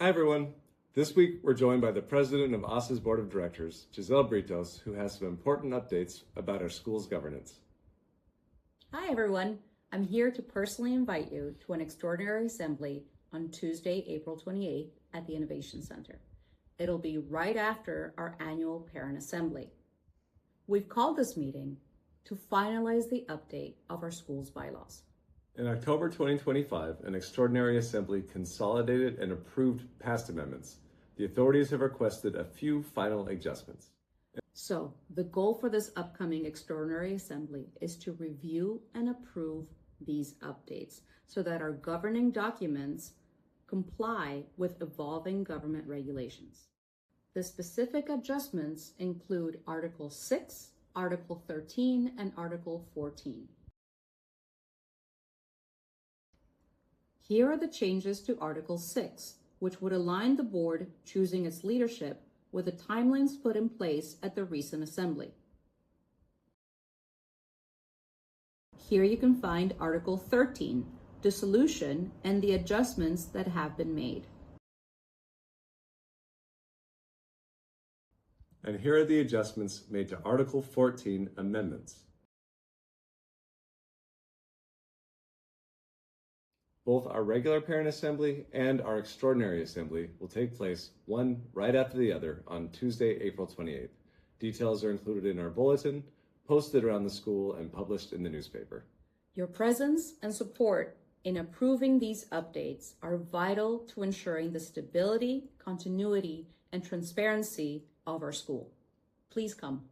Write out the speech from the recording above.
Hi everyone. This week we're joined by the president of ASA's board of directors, Giselle Britos, who has some important updates about our school's governance. Hi everyone. I'm here to personally invite you to an extraordinary assembly on Tuesday, April 28th at the Innovation Center. It'll be right after our annual parent assembly. We've called this meeting to finalize the update of our school's bylaws. In October 2025, an extraordinary assembly consolidated and approved past amendments. The authorities have requested a few final adjustments. So the goal for this upcoming extraordinary assembly is to review and approve these updates so that our governing documents comply with evolving government regulations. The specific adjustments include Article 6, Article 13, and Article 14. Here are the changes to Article 6, which would align the board choosing its leadership with the timelines put in place at the recent assembly. Here you can find Article 13, dissolution, and the adjustments that have been made. And here are the adjustments made to Article 14 amendments. Both our regular parent assembly and our extraordinary assembly will take place one right after the other on Tuesday, April 28th. Details are included in our bulletin, posted around the school, and published in the newspaper. Your presence and support in approving these updates are vital to ensuring the stability, continuity, and transparency of our school. Please come.